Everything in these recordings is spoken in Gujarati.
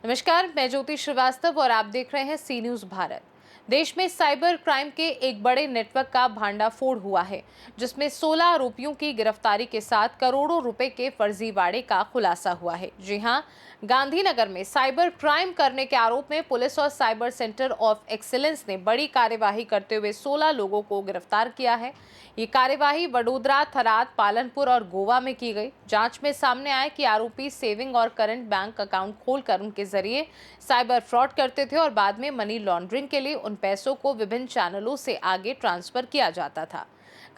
नमस्कार, मैं ज्योति श्रीवास्तव और आप देख रहे हैं सी न्यूज भारत। देश में साइबर क्राइम के एक बड़े नेटवर्क का भांडाफोड़ हुआ है, जिसमें 16 आरोपियों की गिरफ्तारी के साथ करोड़ों रुपए के फर्जीवाड़े का खुलासा हुआ है। जी हां, गांधीनगर में साइबर क्राइम करने के आरोप में पुलिस और साइबर सेंटर ऑफ एक्सीलेंस ने बड़ी कार्यवाही करते हुए 16 लोगों को गिरफ्तार किया है। ये कार्यवाही वडोदरा, थराद, पालनपुर और गोवा में की गई। जांच में सामने आया कि आरोपी सेविंग और करंट बैंक अकाउंट खोलकर उनके जरिए साइबर फ्रॉड करते थे और बाद में मनी लॉन्ड्रिंग के लिए उन पैसों को विभिन्न चैनलों से आगे ट्रांसफर किया जाता था।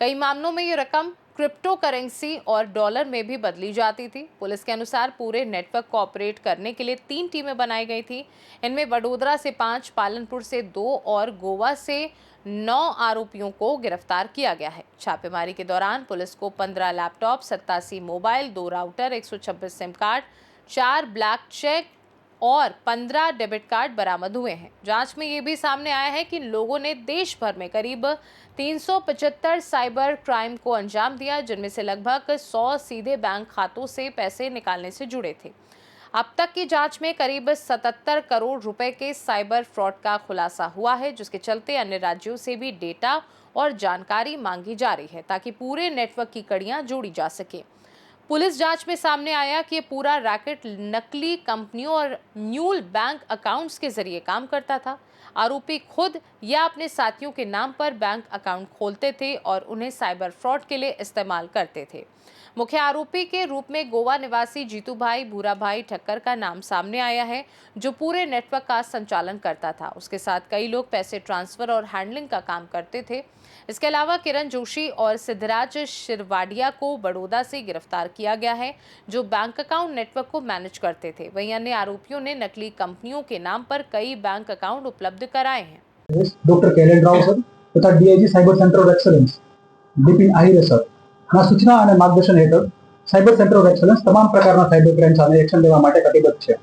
कई मामलों में ये रकम क्रिप्टो करेंसी और डॉलर में भी बदली जाती थी। पुलिस के अनुसार पूरे नेटवर्क को ऑपरेट करने के लिए 3 टीमें बनाई गई थी। इनमें वडोदरा से 5, पालनपुर से 2 और गोवा से 9 आरोपियों को गिरफ्तार किया गया है। छापेमारी के दौरान पुलिस को 15 laptop, 87 mobile, 2 router, 126 sim card, 4 black cheque और 15 डेबिट कार्ड बरामद हुए हैं। जांच में ये भी सामने आया है कि लोगों ने देश भर में करीब 375 साइबर क्राइम को अंजाम दिया, जिनमें से लगभग 100 सीधे बैंक खातों से पैसे निकालने से जुड़े थे। अब तक की जांच में करीब 77 करोड़ रुपए के साइबर फ्रॉड का खुलासा हुआ है, जिसके चलते अन्य राज्यों से भी डेटा और जानकारी मांगी जा रही है ताकि पूरे नेटवर्क की कड़ियां जोड़ी जा सके। पुलिस जांच में सामने आया कि ये पूरा रैकेट नकली कंपनियों और म्यूल बैंक अकाउंट्स के जरिए काम करता था। आरोपी खुद या अपने साथियों के नाम पर बैंक अकाउंट खोलते थे और उन्हें साइबर फ्रॉड के लिए इस्तेमाल करते थे। मुख्य आरोपी के रूप में गोवा निवासी जीतू भाई भूरा भाई ठक्कर का नाम सामने आया है, जो पूरे नेटवर्क का संचालन करता था। उसके साथ कई लोग पैसे ट्रांसफर और हैंडलिंग का काम करते थे। इसके अलावा किरण जोशी और सिद्धराज शिरवाडिया को बड़ौदा से गिरफ्तार किया गया है, जो बैंक अकाउंट नेटवर्क को मैनेज करते थे। वहीं अन्य आरोपियों ने नकली कंपनियों के नाम पर कई बैंक अकाउंट उपलब्ध कराए हैं। डॉक्टर कैलेन राव सर तथा DIG cyber centre of excellence Bipin આહિરે સર ના સૂચના અને માર્ગદર્શન હેઠળ સાયબર સેન્ટર ઓફ એક્સલન્સ તમામ પ્રકારના સાયબર ક્રાઇમ સામે એક્શન લેવા માટે કટિબદ્ધ છે।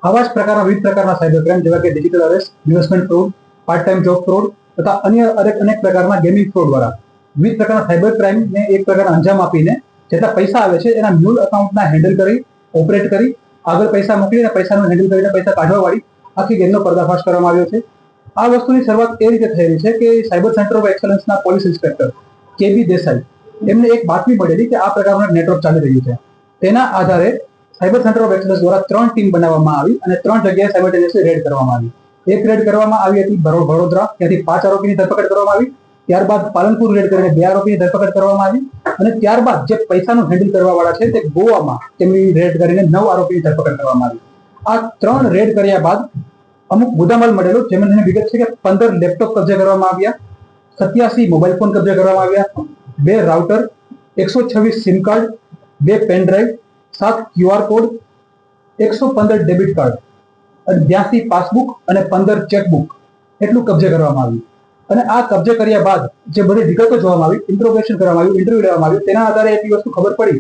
આવા જ પ્રકારના વિવિધ પ્રકારના સાયબર ક્રાઇમ જેવા કે digital arrest, investment fraud, part time job fraud તથા અન્ય અનેક પ્રકારના ગેમિંગ ફ્રોડ દ્વારા વિવિધ પ્રકારના સાયબર ક્રાઇમને એક પ્રકારના અંજામ આપીને જેટલા પૈસા આવે છે એના મ્યુલ અકાઉન્ટના હેન્ડલ કરી, ઓપરેટ કરી, આગળ પૈસા મોકલીને પૈસાનું હેન્ડલ કરીને પૈસા કાઢવાવાળી આખી ગેમનો પર્દાફાશ કરવામાં આવ્યો છે। આ વસ્તુની શરૂઆત એ રીતે થયેલી છે કે સાયબર સેન્ટર ઓફ એક્સલન્સના પોલીસ ઇન્સ્પેક્ટર કેબી દેસાઈ એમને એક બાતમી મળેલી કે આ પ્રકારનું નેટવર્ક ચાલી રહ્યું છે। તેના આધારે સાયબર સેન્ટર ઓફ એક્સલન્સ દ્વારા 3 ટીમ બનાવવામાં આવી અને 3 જગ્યાએ સાયમલ્ટેનિયસલી રેડ કરવામાં આવી। એક રેડ કરવામાં આવી હતી વડોદરા, ત્યાંથી 5 આરોપીની ધરપકડ કરવામાં આવી। ત્યારબાદ પાલનપુર રેડ કરીને 2 આરોપીની ધરપકડ કરવામાં આવી અને ત્યારબાદ જે પૈસાનું હેન્ડલ કરવાવાળા છે તે ગોવામાં તેમની રેડ કરીને 9 આરોપીની ધરપકડ કરવામાં આવી। આ 3 રેડ કર્યા બાદ અમુક મુદ્દામાલ મળેલો, જેમાં વિગત છે કે 15 લેપટોપ કબજે કરવામાં આવ્યા, 87 મોબાઈલ ફોન કબજે કરવામાં આવ્યા, 2 router, 126 sim card, 2 pen drive, 7 QR code, 115 debit card, 82 passbook અને 15 ચેકબુક એટલું કબજે કરવામાં આવ્યું। અને આ કબજે કર્યા બાદ જે બધી વિગતો જોવામાં આવી, ઇન્ટ્રોગેશન કરવામાં આવ્યું, ઇન્ટરવ્યુ લેવામાં આવ્યું, તેના આધારે એટલી વસ્તુ ખબર પડી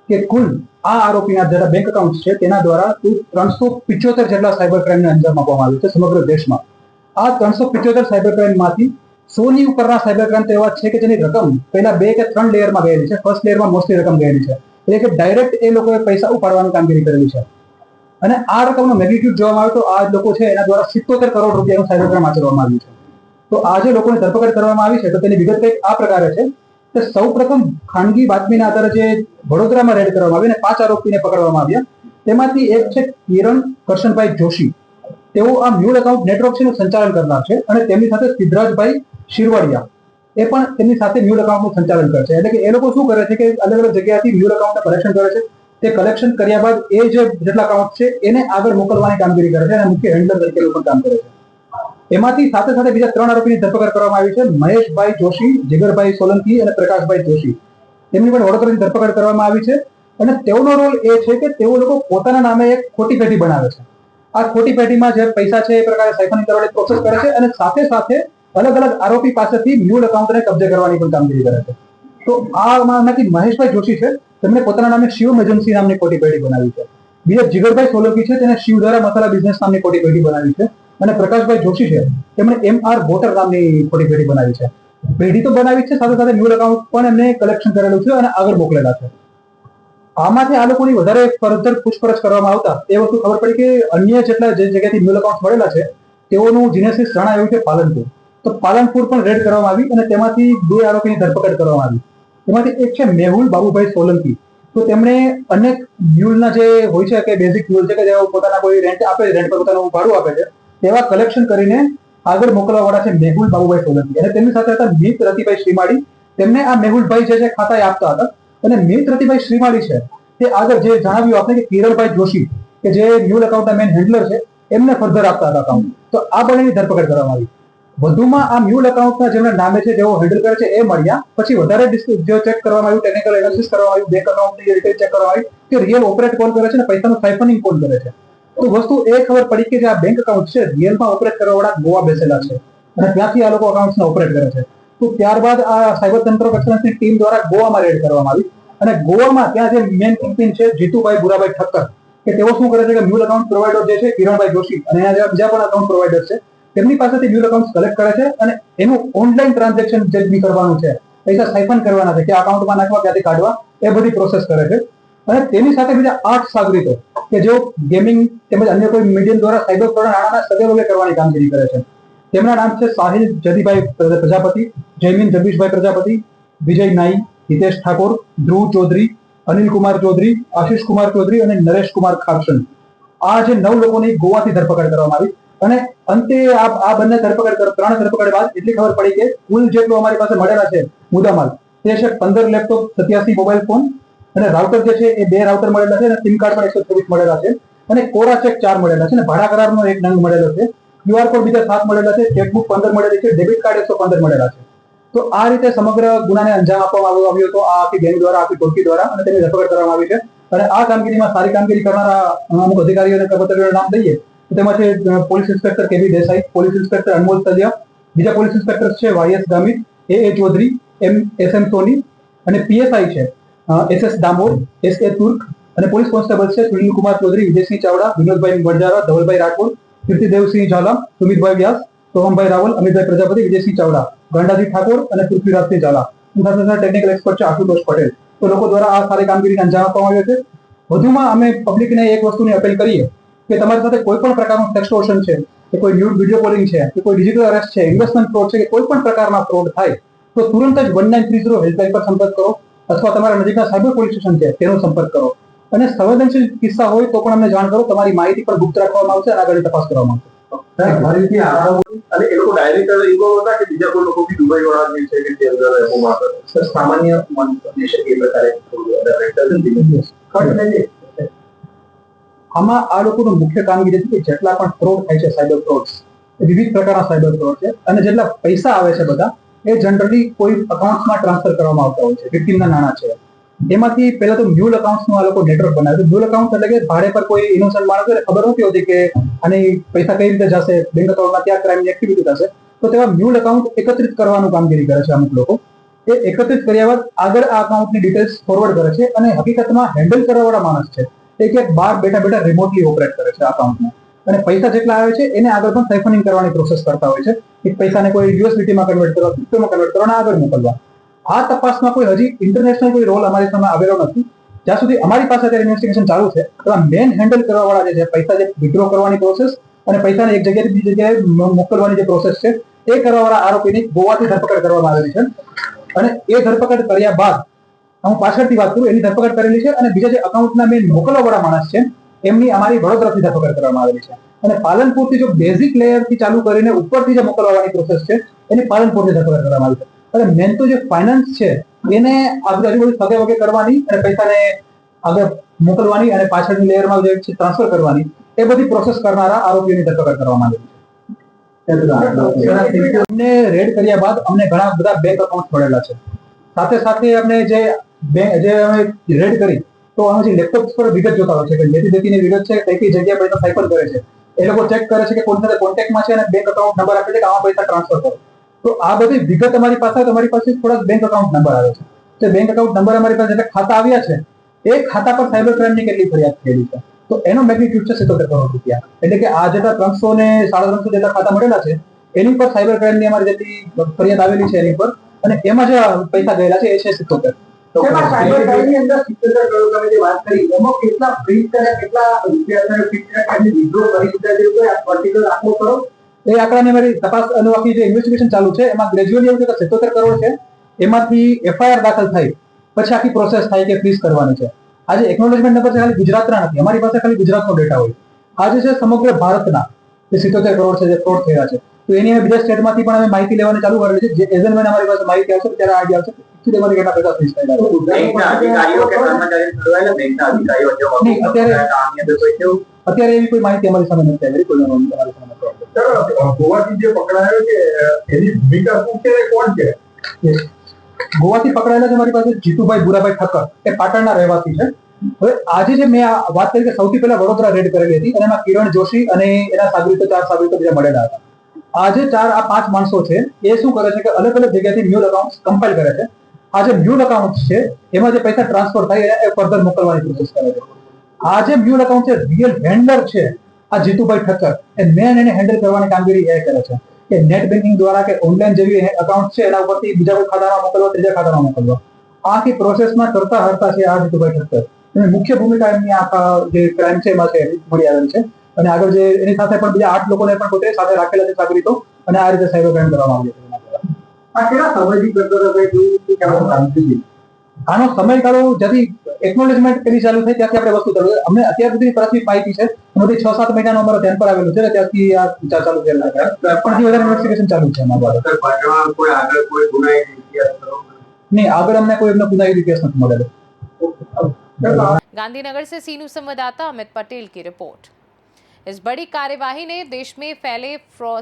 કે કુલ આ આરોપીના જેટલા બેંક એકાઉન્ટ છે તેના દ્વારા કુલ 375 જેટલા સાયબર ક્રાઇમને અંજામ આપવામાં આવ્યું છે સમગ્ર દેશમાં। આ 375 સાયબર ક્રાઇમમાંથી 100ની ઉપરના સાયબર ક્રાઇમ તો એવા છે કે જેની રકમ પહેલા 2 કે 3 લેયરમાં ગયેલી છે। ફર્સ્ટ લેયરમાં મોસ્ટલી રકમ ગયેલી છે, એટલે કે ડાયરેક્ટ એ લોકોએ પૈસા ઉપાડવાની કામગીરી કરેલી છે। અને આ રકમનો મેગ્નિટ્યુડ જોવામાં આવે તો આ લોકો છે એના દ્વારા 77 કરોડ રૂપિયાનું સાયબર ક્રાઇમ આચરવામાં આવ્યું છે। તો આ જે લોકોની ધરપકડ કરવામાં આવી છે તો તેની વિગત કંઈક આ પ્રકારે છે કે સૌપ્રથમ ખાનગી બાતમીના આધારે જે વડોદરામાં રેડ કરવામાં આવી અને 5 આરોપીને પકડવામાં આવ્યા, તેમાંથી એક છે કિરણ કરશનભાઈ જોશી। તેઓ આ મ્યુલ એકાઉન્ટ નેટવર્ક છે સંચાલન કરનાર છે અને તેમની સાથે સિદ્ધરાજભાઈ શિરવાડિયા એ પણ તેમની સાથે મ્યુલ એકાઉન્ટનું સંચાલન કરે છે। એટલે કે એ લોકો શું કરે છે કે અલગ અલગ જગ્યાએથી મ્યુલ એકાઉન્ટને કલેક્શન કરે છે। તે કલેક્શન કર્યા બાદ એ જે જેટલા એકાઉન્ટ છે એને આગળ મોકલવાની કામગીરી કરે છે અને મુખ્ય હેન્ડલર તરીકે પણ કામ કરે છે। એમાંથી સાથે સાથે બીજા 3 આરોપીની ધરપકડ કરવામાં આવી છે, મહેશભાઈ જોશી, જીગરભાઈ સોલંકી અને પ્રકાશભાઈ જોશી। તેમની પણ વડોદરાની ધરપકડ કરવામાં આવી છે અને તેઓનો રોલ એ છે કે તેઓ લોકો પોતાના નામે એક ખોટી પેઢી બનાવે છે। આ ખોટી પેઢીમાં જે પૈસા છે એ પ્રકારે સાયફરિંગ કરવાની પ્રોસેસ કરે છે અને સાથે સાથે અલગ અલગ આરોપી પાસેથી મ્યુલ એકાઉન્ટને કબજે કરવાની પણ કામગીરી કરે છે। તો આમાંથી મહેશભાઈ જોશી છે તેમણે પોતાના નામે શિવમ એજન્સી નામની ખોટી પેઢી બનાવી છે। બીજા જીગરભાઈ સોલંકી છે તેને શિવધારા મસાલા બિઝનેસ નામની ખોટી પેઢી બનાવી છે અને પ્રકાશભાઈ જોશી છે તેમણે MR વોટર નામની ખોટી પેઢી બનાવી છે। પેઢી તો બનાવી છે, સાથે સાથે મ્યુલ એકાઉન્ટ પણ એમને કલેક્શન કરેલું છે અને આગળ મોકલેલા છે. આમાંથી આ લોકોની વધારે ફર્ધર પૂછપરછ કરવામાં આવતા એ વસ્તુ ખબર પડી કે અન્ય જેટલા જે જગ્યાથી મ્યુલ એકાઉન્ટ મળેલા છે તેઓનું જીનેસિસ જણાવ્યું છે પાલનપુર. તો પાલનપુર પણ રેડ કરવામાં આવી અને તેમાંથી 2 આરોપીની ધરપકડ કરવામાં આવી. એમાંથી એક છે મેહુલ બાબુભાઈ સોલંકી. તો તેમણે અનેક મ્યુલના જે હોય છે કે બેઝિક મ્યુલ છે કે જેઓ પોતાના કોઈ રેન્ટ આપે છે, રેન્ટ પર પોતાનું ભાડું આપે છે, તેવા કલેક્શન કરીને આગળ મોકલવા વાળા છે મેહુલ બાબુભાઈ સોલંકી. અને તેમની સાથે હતા મિત રતિભાઈ શ્રીમાળી. તેમને આ મેહુલભાઈ જે છે ખાતા આપતા હતા. અને મિત રતિભાઈ શ્રીમાળી છે તે આગળ જે જણાવ્યું આપણે કે કિરણભાઈ જોશી કે જે મ્યુલ એકાઉન્ટના મેન હેન્ડલર છે એમને ફર્ધર આપતા હતા અકાઉન્ટ. તો આ બંનેની ધરપકડ કરવામાં આવી. વધુમાં આ મ્યુલ એકાઉન્ટના જેમના નામે છે જેઓ હેન્ડલ કરે છે એ મળ્યા. પછી વધારે જે ચેક કરવામાં આવ્યું, ટેકનિકલ એનાલિસિસ કરવામાં આવ્યું, બેંક એકાઉન્ટની ડિટેલ ચેક કરવામાં આવી કે રિયલ ઓપરેટ કોણ કરે છે અને પૈસાનું સાયફનિંગ કોણ કરે છે. તો વસ્તુ એ ખબર પડી કે જે આ બેંક એકાઉન્ટ છે રિયલમાં ઓપરેટ કરવા વાળા ગોવા બેસેલા છે અને ત્યાંથી આ લોકો એકાઉન્ટ્સને ઓપરેટ કરે છે. તો ત્યારબાદ આ સાયબર સેન્ટર ઓફ એક્સલન્સની ટીમ દ્વારા ગોવામાં રેડ કરવામાં આવી અને ગોવામાં ત્યાં જે મેન કિંગપિન છે જીતુભાઈ બુરાભાઈ ઠક્કર કે તેઓ શું કરે છે કે મ્યુલ એકાઉન્ટ પ્રોવાઈડર જે છે કિરણભાઈ જોશી અને એના જેવા બીજા પણ એકાઉન્ટ પ્રોવાઈડર છે તેમની પાસેથી મ્યુલ એકાઉન્ટ કલેક્ટ કરે છે અને એનું ઓનલાઈન ટ્રાન્ઝેક્શન જે બી કરવાનું છે, પૈસા સાયફન કરવાના છે, કે અકાઉન્ટમાં નાખવા, ક્યાંથી કાઢવા, એ બધી પ્રોસેસ કરે છે. અને તેની સાથે બીજા 8 સાગરીતો કે જેઓ ગેમિંગ તેમજ અન્ય કોઈ મીડિયમ દ્વારા સાયબર ફ્રોડ નાણાંના સદુપયોગ કરવાની કામગીરી કરે છે. તેમના નામ છે સાહિલ જદીભાઈ પ્રજાપતિ, જયમીન જગદીશભાઈ પ્રજાપતિ, વિજય નાઈ, હિતેશ ઠાકોર, ધ્રુવ ચૌધરી, અનિલ કુમાર ચૌધરી, આશીષ કુમાર ચૌધરી અને નરેશ કુમાર ખારસન. આ જે 9 લોકોની ગોવાથી ધરપકડ કરવામાં આવી. અને અંતે આ બંને ધરપકડ 3 ધરપકડ બાદ એટલી ખબર પડી કે કુલ જેટલું અમારી પાસે મળેલા છે મુદ્દામાલ તે છે 15 લેપટોપ, 87 મોબાઈલ ફોન અને રાઉટર જે છે એ 2 રાઉટર મળેલા છે અને સિમ કાર્ડ પણ 124 મળેલા છે અને કોરા ચેક 4 મળેલા છે અને ભાડા કરારનો 1 નંગ મળેલો છે. ક્યુઆર કોડ બીજા 7 મળેલા છે, ચેકબુક 15 મળેલી છે, ડેબિટ કાર્ડ 115 મળેલા છે. તો આ રીતે સમગ્ર ગુનાને અંજામ આપવામાં આવ્યો હતો આ આખી ગેંગ દ્વારા, આખી ટોળકી દ્વારા, અને તેની ધરપકડ કરવામાં આવી છે. અને આ કામગીરીમાં સારી કામગીરી કરનારા અમુક અધિકારીઓ અને કર્મચારીઓના નામ દઈએ તો તેમાં છે police inspector KB Desai, police inspector Anmol Taliya, બીજા પોલીસ ઇન્સ્પેક્ટર છે YS Gamit, A Chaudhary, SM Soni, અને પીએસઆઈ છે એસએસ ડામોર, એસએ તુર્ક, અને પોલીસ કોન્સ્ટેબલ છે સુનિલ કુમાર ચૌધરી, વિજયસિંહ ચાવડા, વિનોદભાઈ વડજારા, ધવલભાઈ રાઠોડ, કીર્તિદેવસિંહ ઝાલા, સુમિતભાઈ વ્યાસ, સોહમભાઈ રાવલ, અમિતભાઈ પ્રજાપતિ, વિજયસિંહ ચાવડા, ગંડાજી ઠાકોર અને પૃથ્વીરાજસિંહ ઝાલા. સાથે સાથે ટેકનિકલ એક્સપર્ટ છે આશુતોષ પટેલ. તો લોકો દ્વારા આ સારી કામગીરીને અંજામ આપવામાં આવ્યો છે. વધુમાં અમે પબ્લિકને એક વસ્તુની અપીલ કરીએ કે તમારી સાથે કોઈ પણ પ્રકારનું સેક્સટોર્શન છે કે કોઈ ન્યૂડ વિડીયો કોલિંગ છે કે કોઈ ડિજિટલ અરેસ્ટ છે, ઇન્વેસ્ટમેન્ટ ફ્રોડ છે કે કોઈ પણ પ્રકારના ફ્રોડ થાય તો તુરંત જ 1930 હેલ્પલાઇન પર સંપર્ક કરો અથવા તમારા નજીકના સાયબર પોલીસ સ્ટેશન છે તેનો સંપર્ક કરો. અને સંવેદનશીલ કિસ્સા હોય તો પણ અમને જાણ કરો. તમારી માહિતી પણ ગુપ્ત રાખવામાં આવશે અને આગળની તપાસ કરવામાં આવશે. માહિતી અને એ લોકો ડાયરેક્ટ ઇન્વોલ્વ હતા કે બીજા કોઈ લોકો બી દુબઈ વાળા જે છે કે તે અંદર રહેવામાં હતા? સામાન્ય મન શકે એ પ્રકારે આમાં આ લોકોનું મુખ્ય કામગીરી છે કે જેટલા પણ ફ્રોડ થાય છે, સાયબર ફ્રોડ, એ વિવિધ પ્રકારના સાયબર ફ્રોડ છે અને જેટલા પૈસા આવે છે બધા એ જનરલી કોઈ અકાઉન્ટમાં ટ્રાન્સફર કરવામાં આવતા હોય છે, વિક્ટીમના નાણાં છે. એમાંથી પહેલા તો મ્યુલ એકાઉન્ટ્સનું આ લોકો નેટવર્ક બનાવે છે. મ્યુલ એકાઉન્ટ એટલે કે ભાડે પર કોઈ ઇનોસન્ટ માણસોને ખબર નથી હોતી કે આની પૈસા કઈ રીતે જશે, બેંક એકાઉન્ટમાં ક્યાં ક્રાઇમની એક્ટિવિટી થશે, તો તેવા મ્યુલ એકાઉન્ટ એકત્રિત કરવાનું કામગીરી કરે છે અમુક લોકો. એ એકત્રિત કર્યા બાદ આગળ આ અકાઉન્ટની ડિટેલ્સ ફોરવર્ડ કરે છે અને હકીકતમાં હેન્ડલ કરવાવાળા માણસ છે એ ક્યાંક બહાર બેઠા રિમોટલી ઓપરેટ કરે છે અકાઉન્ટને. અને પૈસા જેટલા આવે છે એને આગળ પણ સાયફનિંગ કરવાની પ્રોસેસ કરતા હોય છે કે પૈસાને કોઈ યુએસડીટીમાં કન્વર્ટ કરવા, ક્રિપ્ટોમાં કન્વર્ટ કરવા અને આગળ મોકલવા. આ તપાસમાં કોઈ હજી ઇન્ટરનેશનલ કોઈ રોલ અમારી સામે આવેલો નથી. જ્યાં સુધી અમારી પાસે અત્યારે ઇન્વેસ્ટિગેશન ચાલુ છે તો મેન હેન્ડલ કરવાવાળા જે છે, પૈસા જે વિડ્રો કરવાની પ્રોસેસ અને પૈસાને એક જગ્યાએથી બીજી જગ્યાએ મોકલવાની જે પ્રોસેસ છે એ કરવાવાળા આરોપીની ગોવાથી ધરપકડ કરવામાં આવેલી છે. અને એ ધરપકડ કર્યા બાદ હું પાછળથી વાત કરું, એની ધરપકડ કરેલી છે અને બીજા જે અકાઉન્ટના મેન મોકલવાવાળા માણસ છે એમની અમારી વડોદરાથી ધરપકડ કરવામાં આવેલી છે. અને પાલનપુરથી જો બેઝિક લેયરથી ચાલુ કરીને ઉપરથી જે મોકલવાની પ્રોસેસ છે એની પાલનપુરથી ધરપકડ કરવામાં આવી છે. અને મેન તો જે ફાઇનાન્સ છે એને આજુબાજુ સગે વગે કરવાની અને પૈસાને આગળ મોકલવાની અને પાછળની લેયરમાં જે ટ્રાન્સફર કરવાની એ બધી પ્રોસેસ કરનારા આરોપીઓની ધરપકડ કરવામાં આવી છે. અમને રેડ કર્યા બાદ અમને ઘણા બધા બેંક એકાઉન્ટ મળેલા છે. સાથે સાથે અમને જે અમે રેડ કરી તો અમે જે લેપટોપ પર વિગત જોતા હોય છે કે જેથી જેતીની વિગત છે કઈ કઈ જગ્યાએ પૈસા સાયફર કરે છે એ લોકો ચેક કરે છે કે કોણ સાથે કોન્ટેક્ટમાં છે અને બેંક એકાઉન્ટ નંબર આપે છે કે આમાં પૈસા ટ્રાન્સફર કરો. તો આ બધી વિગત અમારી પાસે તમારી પાસે થોડાક બેંક એકાઉન્ટ નંબર આવે છે. તે બેંક એકાઉન્ટ નંબર અમારી પાસે એટલે ખાતા આવ્યા છે એ ખાતા પર સાયબર ક્રાઇમની કેટલી ફરિયાદ થયેલી છે તો એનો મેગ્નિટ્યુડ છે 77 કરોડ રૂપિયા. એટલે કે આ જેટલા 300 ને 350 જેટલા ખાતા મળેલા છે એની પર સાયબર ક્રાઇમની અમારી જેટલી ફરિયાદ આવેલી છે એની પર, અને એમાં જે પૈસા ગયેલા છે એ છે 77. તેમાં સાયબર ક્રાઇમની અંદર 77 કરોડ તમે જે વાત કરી એમાં કેટલા ફ્રીઝ કર્યા, કેટલા રૂપિયા ફિક્સ કર્યા, કેટલી વિથડ્રો કરી ચૂક્યા છે, કોઈ પર્ટિક્યુલર આંકડો કરો? એ આંકડાની મારી તપાસ અને બાકી જે ઇન્વેસ્ટિગેશન ચાલુ છે એમાં ગ્રેજ્યુઅલી એવું છે કે 77 કરોડ છે, એમાંથી એફઆઈઆર દાખલ થાય પછી આખી પ્રોસેસ થાય કે ફ્રીઝ કરવાની છે. આજે એકનોલેજમેન્ટ નંબર છે ખાલી ગુજરાતના નથી, અમારી પાસે ખાલી ગુજરાતનો ડેટા હોય. આજે છે સમગ્ર ભારતના જે 77 કરોડ છે જે ફ્રોડ થયા છે, તો એની અમે બીજા સ્ટેટમાંથી પણ અમે માહિતી લેવાની ચાલુ કરેલી છે. જે એજન્ટમેન્ટ અમારી પાસે માહિતી આવશે ત્યારે આઈડિયા આવશે કે એમાંથી કેટલા પૈસા ફ્રીઝ થયેલા છે. બેંકના અધિકારીઓ કે કર્મચારીઓ જોડાયેલા, બેંકના અધિકારીઓ જો નહીં, આની અંદર કોઈ કેવું અત્યારે એવી કોઈ માહિતી અમારી સામે નથી આવી, કોઈ અમારી સામે નથી આવી. ગોવાથી જે પકડાયો છે એની ભૂમિકા શું છે, કોણ છે? ગોવાથી પકડાયેલા છે મારી પાસે જીતુભાઈ ભુરાભાઈ ઠક્કર, એ પાટણના રહેવાસી છે. હવે આજે જે મેં આ વાત કરી કે સૌથી પહેલા વડોદરા રેડ કરેલી હતી અને એમાં કિરણ જોશી અને એના સાગરીતો 4 સાગરીતો બીજા મળેલા હતા. આજે આ 5 માણસો છે એ શું કરે છે કે અલગ અલગ જગ્યાથી મ્યુલ અકાઉન્ટ કમ્પાઇલ કરે છે. આ જે મ્યુલ અકાઉન્ટ છે એમાં જે પૈસા ટ્રાન્સફર થાય એ ફર્ધર મોકલવાની પ્રોસેસ કરે છે. આ જે મ્યુલ અકાઉન્ટ છે રિયલ હેન્ડલર છે આ જીતુભાઈ ઠક્કર, એ મેન એને હેન્ડલ કરવાની કામગીરી એ કરે છે કે નેટ બેન્કિંગ દ્વારા કે ઓનલાઈન જેવી અકાઉન્ટ છે એના ઉપરથી બીજા કોઈ ખાતામાં મોકલવા, ત્રીજા ખાતામાં મોકલવા, આખી પ્રોસેસમાં કરતા હરતા છે આ જીતુભાઈ ઠક્કર. અને મુખ્ય ભૂમિકા એમની આખા જે ક્રાઇમ છે એમાં છે મળી આવેલી છે. અને આગળ જે એની સાથે પણ બીજા 8 લોકોને પણ પોતે સાથે રાખેલા છે સાગરીતો, અને આ રીતે સાયબર ક્રાઇમ કરવામાં આવી છે. આ કેટલા સમયથી કરતો હતો ભાઈ, કેવું કામ? આનો સમયગાળો જ્યાંથી એકનોલેજમેન્ટ પેલી ચાલુ થઈ ત્યાંથી આપણે વસ્તુ ચાલુ. અમને અત્યાર સુધી પ્રાથમિક માહિતી છે એમાંથી 6-7 મહિનાનો અમારો ધ્યાન પર આવેલું છે ને ત્યાંથી આ વિચાર ચાલુ થયેલા છે. પણ વધારે ઇન્વેસ્ટિગેશન ચાલુ છે અમારા કોઈ આગળ કોઈ ગુનાહિત ઇતિહાસ ખરો? નહીં, આગળ अમને કોઈ એમનો ગુનાહિત કેસ નથી મળેલો. गांधीनगर से सीनू संवाददाता अमित पटेल की रिपोर्ट। इस बड़ी कार्यवाही ने देश में फैले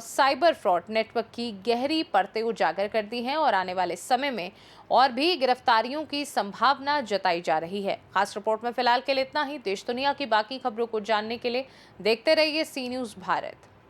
साइबर फ्रॉड नेटवर्क की गहरी परतें उजागर कर दी हैं और आने वाले समय में और भी गिरफ्तारियों की संभावना जताई जा रही है। खास रिपोर्ट में फिलहाल के लिए इतना ही। देश दुनिया की बाकी खबरों को जानने के लिए देखते रहिए सी न्यूज़ भारत।